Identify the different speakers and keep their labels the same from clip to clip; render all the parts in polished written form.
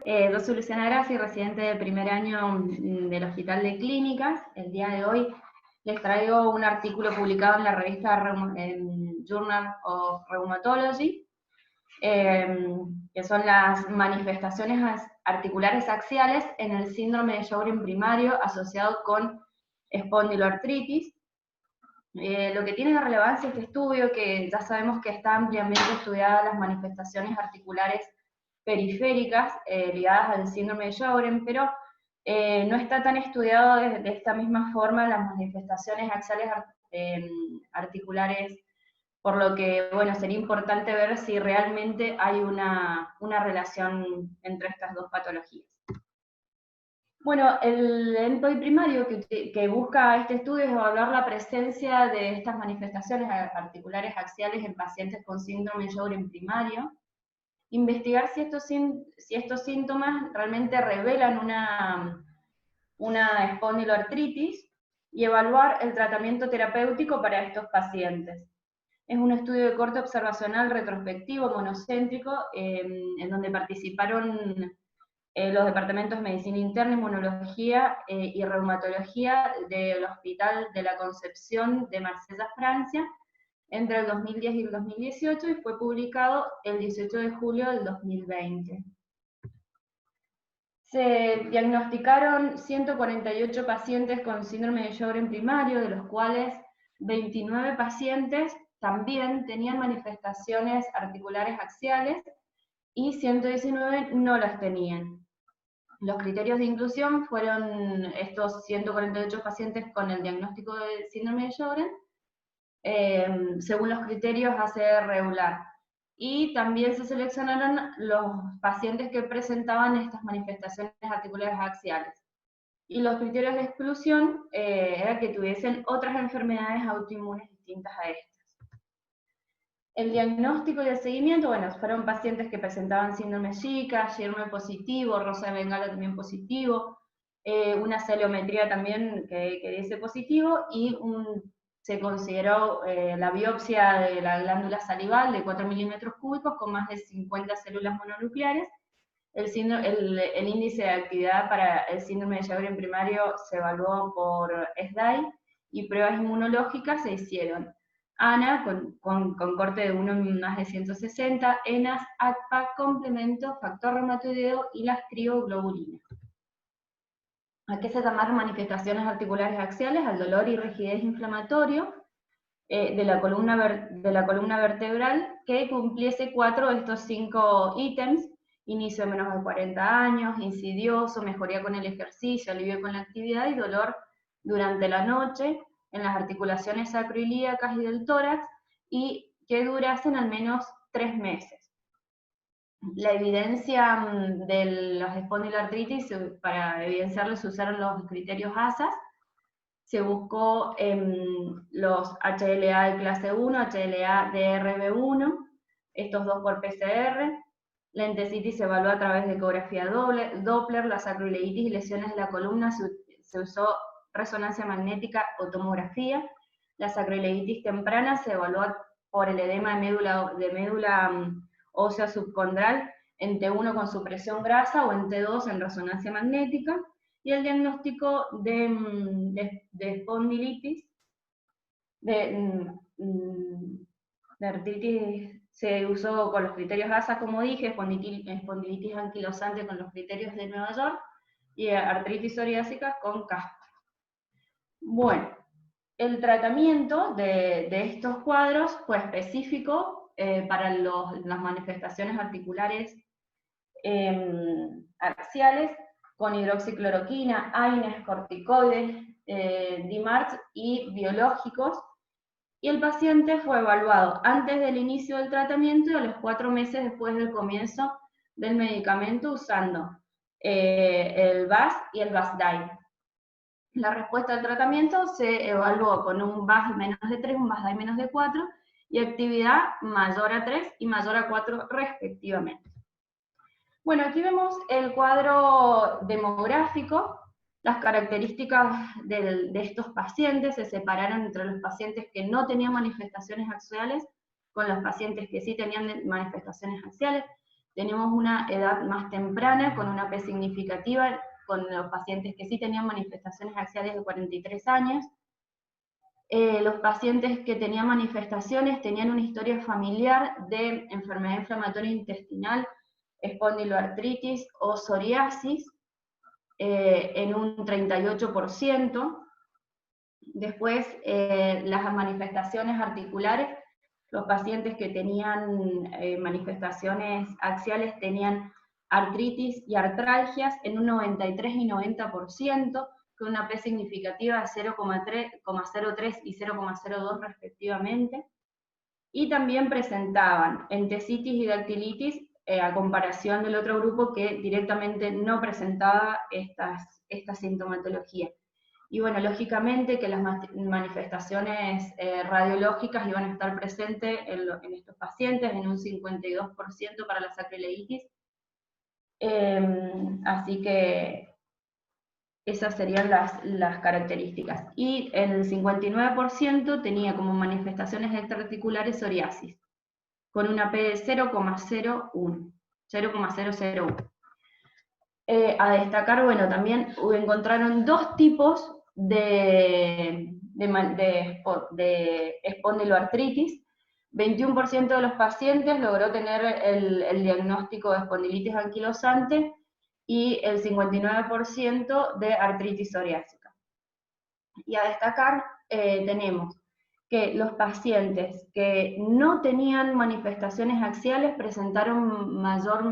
Speaker 1: Dos Luciana Grassi, residente de primer año del Hospital de Clínicas. El día de hoy les traigo un artículo publicado en la revista Journal of Rheumatology, que son las manifestaciones articulares axiales en el síndrome de Sjögren primario asociado con espondiloartritis. Lo que tiene de relevancia este estudio, que ya sabemos que está ampliamente estudiadas las manifestaciones articulares periféricas ligadas al síndrome de Sjögren, pero no está tan estudiado de esta misma forma las manifestaciones axiales articulares, por lo que, bueno, sería importante ver si realmente hay una relación entre estas dos patologías. Bueno, el endpoint primario que busca este estudio es evaluar la presencia de estas manifestaciones articulares axiales en pacientes con síndrome de Sjögren primario, investigar si estos síntomas realmente revelan una espondiloartritis y evaluar el tratamiento terapéutico para estos pacientes. Es un estudio de corte observacional retrospectivo monocéntrico en donde participaron los departamentos de Medicina Interna, Inmunología y Reumatología del Hospital de la Concepción de Marsella, Francia, entre el 2010 y el 2018, y fue publicado el 18 de julio del 2020. Se diagnosticaron 148 pacientes con síndrome de Sjögren primario, de los cuales 29 pacientes también tenían manifestaciones articulares axiales y 119 no las tenían. Los criterios de inclusión fueron estos 148 pacientes con el diagnóstico de síndrome de Sjögren, según los criterios ACR regular. Y también se seleccionaron los pacientes que presentaban estas manifestaciones articulares axiales. Y los criterios de exclusión era que tuviesen otras enfermedades autoinmunes distintas a estas. El diagnóstico y el seguimiento, bueno, fueron pacientes que presentaban síndrome Zika, Germe positivo, Rosa de Bengala también positivo, una celiometría también que dice positivo, y se consideró la biopsia de la glándula salival de 4 milímetros cúbicos con más de 50 células mononucleares. El índice de actividad para el síndrome de Sjögren primario se evaluó por SDAI, y pruebas inmunológicas se hicieron. ANA con corte de 1 en más de 160, ENAS, ACPA, complemento, factor reumatoideo y las crioglobulinas. ¿A qué se llamaron manifestaciones articulares axiales? Al dolor y rigidez inflamatorio de la columna vertebral que cumpliese 4 de estos 5 ítems: inicio de menos de 40 años, insidioso, mejoría con el ejercicio, alivio con la actividad y dolor durante la noche en las articulaciones sacroiliacas y del tórax, y que durasen al menos 3 meses. La evidencia de las espondiloartritis, para evidenciarlo se usaron los criterios ASAS. Se buscó los HLA de clase 1, HLA de RB1, estos dos por PCR. La entesitis se evaluó a través de ecografía Doppler, la sacroileitis y lesiones de la columna se usó resonancia magnética o tomografía. La sacroileitis temprana se evaluó por el edema de médula ósea subcondral en T1 con supresión grasa o en T2 en resonancia magnética. Y el diagnóstico de espondilitis, de artritis, se usó con los criterios ASA, como dije, espondilitis anquilosante con los criterios de Nueva York, y artritis psoriásica con CASPA. Bueno, el tratamiento de estos cuadros fue específico para las manifestaciones articulares axiales, con hidroxicloroquina, AINES, corticoides, DMARDs y biológicos, y el paciente fue evaluado antes del inicio del tratamiento y a los 4 meses después del comienzo del medicamento usando el VAS y el VASDAI. La respuesta al tratamiento se evaluó con un VAS menos de 3, un VASDAI menos de 4, y actividad mayor a 3 y mayor a 4 respectivamente. Bueno, aquí vemos el cuadro demográfico. Las características de estos pacientes se separaron entre los pacientes que no tenían manifestaciones axiales con los pacientes que sí tenían manifestaciones axiales. tenemos una edad más temprana, con una P significativa, con los pacientes que sí tenían manifestaciones axiales de 43 años. Los pacientes que tenían manifestaciones tenían una historia familiar de enfermedad inflamatoria intestinal, espondiloartritis o psoriasis, en un 38%. Después, las manifestaciones articulares, los pacientes que tenían manifestaciones axiales tenían artritis y artralgias en un 93 y 90%, con una P significativa de 0,03 y 0,02 respectivamente. Y también presentaban entesitis y dactilitis, a comparación del otro grupo que directamente no presentaba esta sintomatología. Y bueno, lógicamente que las manifestaciones radiológicas iban a estar presentes en estos pacientes, en un 52% para la sacroileitis. Así que esas serían las características. Y el 59% tenía como manifestaciones extraarticulares psoriasis, con una P de 0,001. A destacar, bueno, también encontraron dos tipos de espondiloartritis. 21% de los pacientes logró tener el diagnóstico de espondilitis anquilosante y el 59% de artritis psoriásica. Y a destacar, tenemos que los pacientes que no tenían manifestaciones axiales presentaron mayor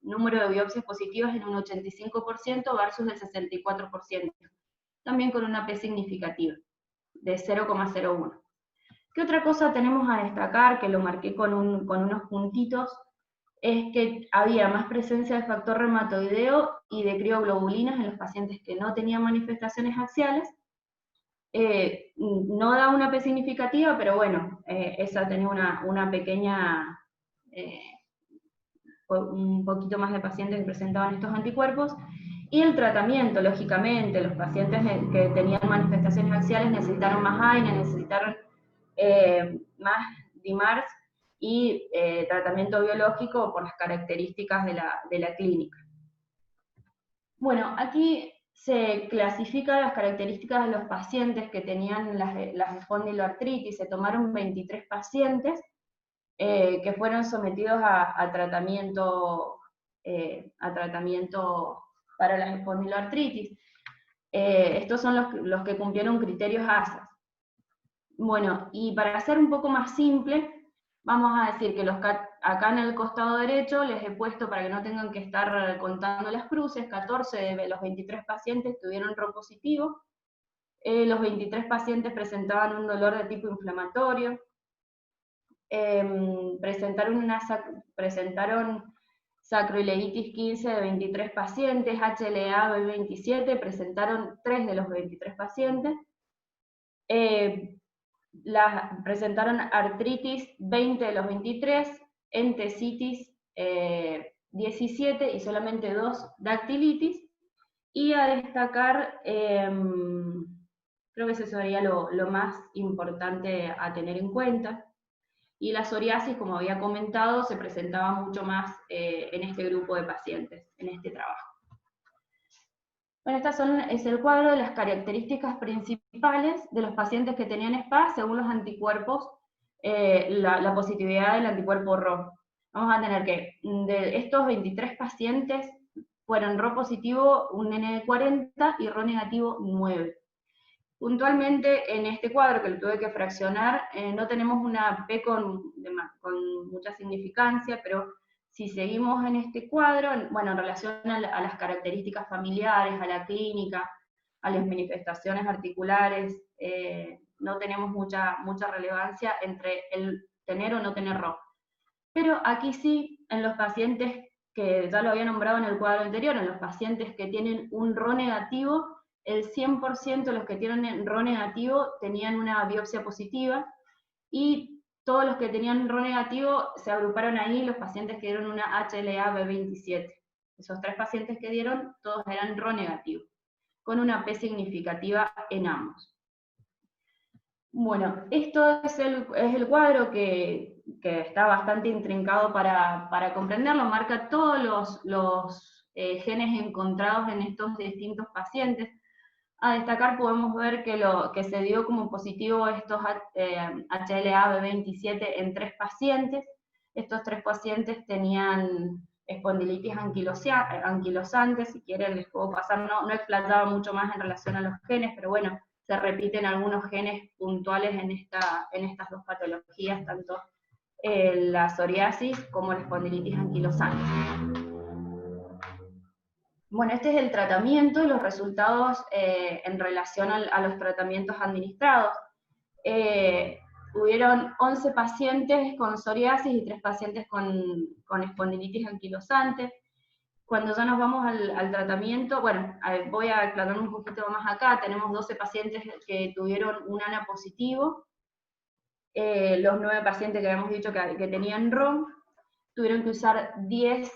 Speaker 1: número de biopsias positivas en un 85% versus el 64%, también con una P significativa de 0,01. ¿Qué otra cosa tenemos a destacar, que lo marqué con unos puntitos? Es que había más presencia de factor reumatoideo y de crioglobulinas en los pacientes que no tenían manifestaciones axiales. No da una P significativa, pero bueno, esa tenía una pequeña, un poquito más de pacientes que presentaban estos anticuerpos. Y el tratamiento, lógicamente, los pacientes que tenían manifestaciones axiales necesitaron más AINE, necesitaron más DIMARS y tratamiento biológico por las características de la clínica. Bueno, aquí se clasifican las características de los pacientes que tenían las espondiloartritis. Se tomaron 23 pacientes que fueron sometidos a tratamiento para las espondiloartritis. Estos son los que cumplieron criterios ASAS. Bueno, y para hacer un poco más simple, vamos a decir que acá en el costado derecho les he puesto, para que no tengan que estar contando las cruces, 14 de los 23 pacientes tuvieron Rho positivo, los 23 pacientes presentaban un dolor de tipo inflamatorio, presentaron sacroileitis 15 de 23 pacientes, HLA B27, presentaron 3 de los 23 pacientes, presentaron artritis 20 de los 23, entesitis 17 y solamente 2 dactilitis. Y a destacar, creo que eso sería lo más importante a tener en cuenta. Y la psoriasis, como había comentado, se presentaba mucho más en este grupo de pacientes, en este trabajo. Bueno, es el cuadro de las características principales de los pacientes que tenían SPA según los anticuerpos, la positividad del anticuerpo Rho. Vamos a tener que, de estos 23 pacientes, fueron Rho positivo un N de 40 y Rho negativo 9. Puntualmente en este cuadro, que lo tuve que fraccionar, no tenemos una P con mucha significancia, pero si seguimos en este cuadro, bueno, en relación a las características familiares, a la clínica, a las manifestaciones articulares, no tenemos mucha relevancia entre el tener o no tener Rho. Pero aquí sí, en los pacientes que ya lo había nombrado en el cuadro anterior, en los pacientes que tienen un Rho negativo, el 100% de los que tienen Rho negativo tenían una biopsia positiva, y todos los que tenían Rho negativo se agruparon ahí, los pacientes que dieron una HLA B27. Esos 3 pacientes que dieron, todos eran Rho negativo, con una P significativa en ambos. Bueno, esto es el cuadro que está bastante intrincado para comprenderlo, marca todos los genes encontrados en estos distintos pacientes. A destacar podemos ver que se dio como positivo estos HLA-B27 en 3 pacientes. Estos 3 pacientes tenían espondilitis anquilosante, si quieren les puedo pasar, no explayaba mucho más en relación a los genes, pero bueno, se repiten algunos genes puntuales en estas dos patologías, tanto la psoriasis como la espondilitis anquilosante. Bueno, este es el tratamiento y los resultados en relación a los tratamientos administrados. Hubieron 11 pacientes con psoriasis y 3 pacientes con espondilitis anquilosante. Cuando ya nos vamos al tratamiento, bueno, voy a aclarar un poquito más acá, tenemos 12 pacientes que tuvieron un ANA positivo, los 9 pacientes que habíamos dicho que tenían ROM, tuvieron que usar 10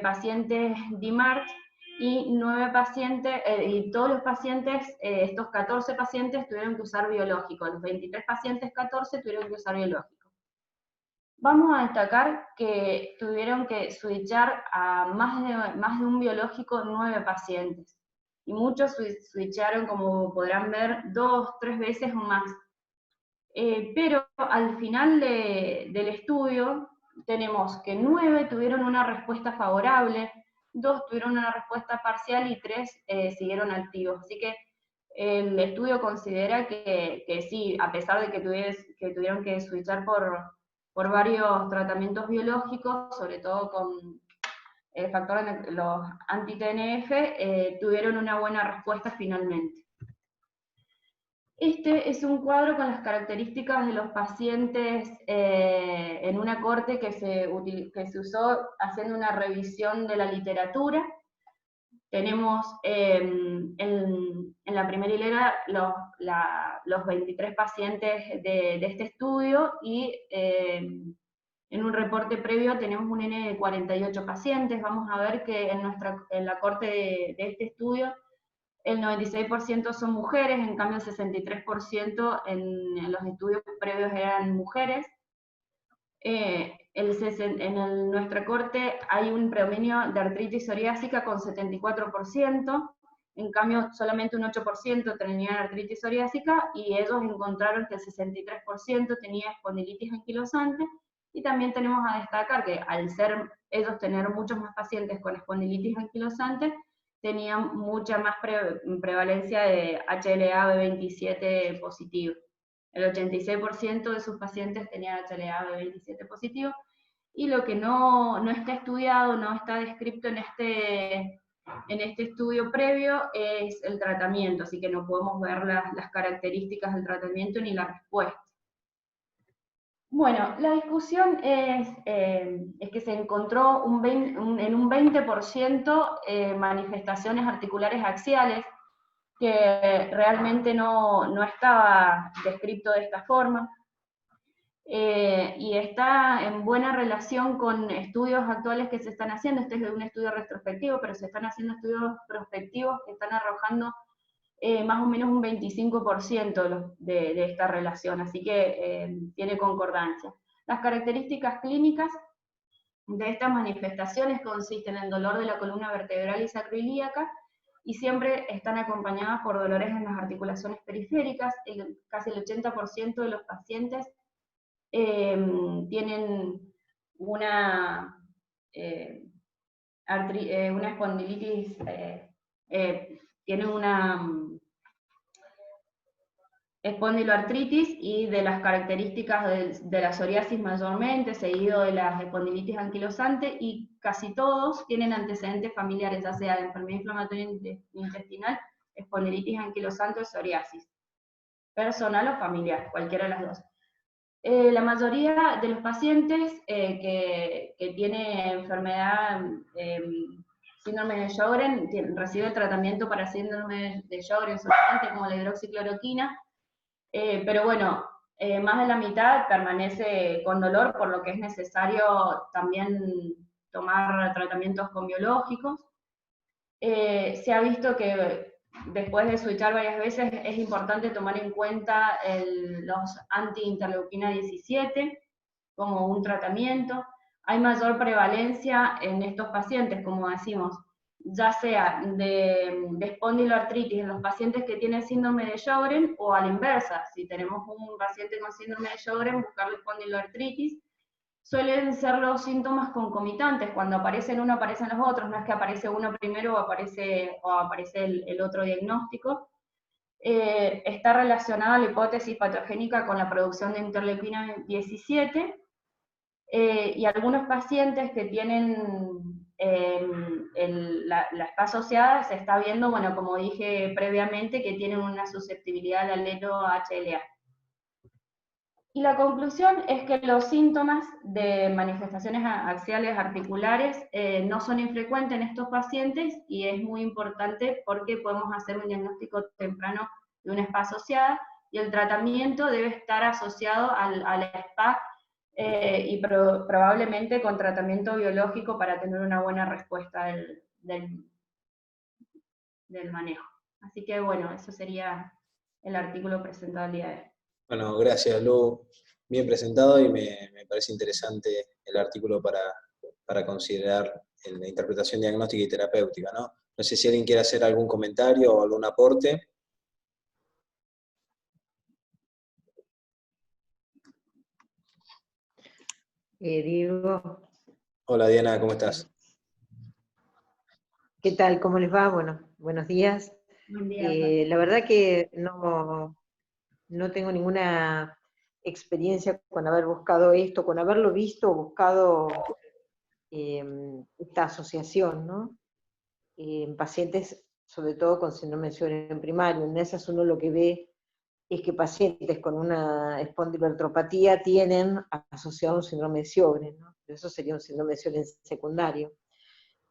Speaker 1: pacientes DMARD, y 9 pacientes, y todos los pacientes, estos 14 pacientes tuvieron que usar biológico, los 23 pacientes 14 tuvieron que usar biológico. Vamos a destacar que tuvieron que switchar a más de un biológico 9 pacientes, y muchos switcharon, como podrán ver, 2, 3 veces o más. Pero al final del estudio tenemos que 9 tuvieron una respuesta favorable, 2 tuvieron una respuesta parcial y 3 siguieron activos. Así que el estudio considera que sí, a pesar de que tuvieron que switchar por varios tratamientos biológicos, sobre todo con el factor los anti-TNF, tuvieron una buena respuesta finalmente. Este es un cuadro con las características de los pacientes en una corte que se usó haciendo una revisión de la literatura. Tenemos en la primera hilera los 23 pacientes de este estudio, y en un reporte previo tenemos un N de 48 pacientes. Vamos a ver que en la corte de este estudio el 96% son mujeres, en cambio el 63% en los estudios previos eran mujeres. En nuestra corte hay un predominio de artritis psoriásica con 74%, en cambio solamente un 8% tenían artritis psoriásica, y ellos encontraron que el 63% tenía espondilitis anquilosante, y también tenemos a destacar que al ser ellos tener muchos más pacientes con espondilitis anquilosante, tenían mucha más prevalencia de HLA-B27 positivo. El 86% de sus pacientes tenían HLA-B27 positivo, y lo que no está estudiado, no está descrito en este estudio previo es el tratamiento, así que no podemos ver las características del tratamiento ni la respuesta. Bueno, la discusión es que se encontró en un 20% manifestaciones articulares axiales, que realmente no estaba descrito de esta forma, y está en buena relación con estudios actuales que se están haciendo. Este es un estudio retrospectivo, pero se están haciendo estudios prospectivos que están arrojando más o menos un 25% de esta relación, así que tiene concordancia. Las características clínicas de estas manifestaciones consisten en dolor de la columna vertebral y sacroilíaca, y siempre están acompañadas por dolores en las articulaciones periféricas. Casi el 80% de los pacientes tienen una espondilitis, tienen una espondiloartritis, y de las características de la psoriasis mayormente, seguido de la espondilitis anquilosante, y casi todos tienen antecedentes familiares, ya sea de enfermedad inflamatoria intestinal, espondilitis anquilosante o psoriasis, personal o familiar, cualquiera de las dos. La mayoría de los pacientes que tiene enfermedad, síndrome de Sjögren, recibe tratamiento para síndrome de Sjögren solamente, como la hidroxicloroquina, pero bueno, más de la mitad permanece con dolor, por lo que es necesario también tomar tratamientos con biológicos. Se ha visto que después de switchar varias veces, es importante tomar en cuenta los anti-interleuquina 17 como un tratamiento. Hay mayor prevalencia en estos pacientes, como decimos, ya sea de espondiloartritis en los pacientes que tienen síndrome de Sjögren o a la inversa. Si tenemos un paciente con síndrome de Sjögren, buscarle espondiloartritis. Suelen ser los síntomas concomitantes, cuando aparecen uno aparecen los otros, no es que aparece uno primero o aparece el otro diagnóstico. Está relacionada la hipótesis patogénica con la producción de interleuquina 17, y algunos pacientes que tienen la está asociada, se está viendo, bueno, como dije previamente, que tienen una susceptibilidad al alelo HLA. Y la conclusión es que los síntomas de manifestaciones axiales articulares no son infrecuentes en estos pacientes, y es muy importante porque podemos hacer un diagnóstico temprano de una SPA asociada, y el tratamiento debe estar asociado a la SPA, y probablemente con tratamiento biológico para tener una buena respuesta del manejo. Así que bueno, eso sería el artículo presentado el día de hoy.
Speaker 2: Bueno, gracias Lu, bien presentado, y me parece interesante el artículo para considerar en la interpretación diagnóstica y terapéutica, ¿no? No sé si alguien quiere hacer algún comentario o algún aporte.
Speaker 3: Diego.
Speaker 2: Hola Diana, ¿cómo estás?
Speaker 3: ¿Qué tal? ¿Cómo les va? Bueno, buenos días.
Speaker 1: Buen día.
Speaker 3: La verdad que no tengo ninguna experiencia con haber buscado esto, con haberlo visto, buscado esta asociación, ¿no? En pacientes, sobre todo con síndrome de Sjögren primario. En esas uno lo que ve es que pacientes con una espondiloartropatía tienen asociado un síndrome de Sjögren, ¿no? Pero eso sería un síndrome de Sjögren secundario.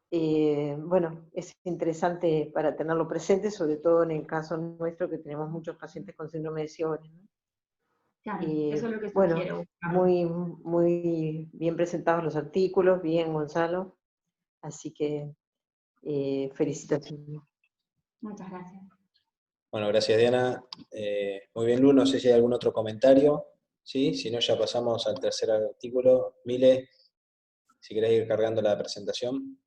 Speaker 3: Bueno, es interesante para tenerlo presente, sobre todo en el caso nuestro, que tenemos muchos pacientes con síndrome de Sjögren, ¿no?
Speaker 1: Claro, eso es lo que
Speaker 3: Bueno,
Speaker 1: sugiero.
Speaker 3: muy bien presentados los artículos, bien Gonzalo, así que felicitaciones.
Speaker 1: Muchas gracias.
Speaker 2: Bueno, gracias Diana. Muy bien Lu, no sé si hay algún otro comentario. ¿Sí? Si no, ya pasamos al tercer artículo. Mile, si querés ir cargando la presentación.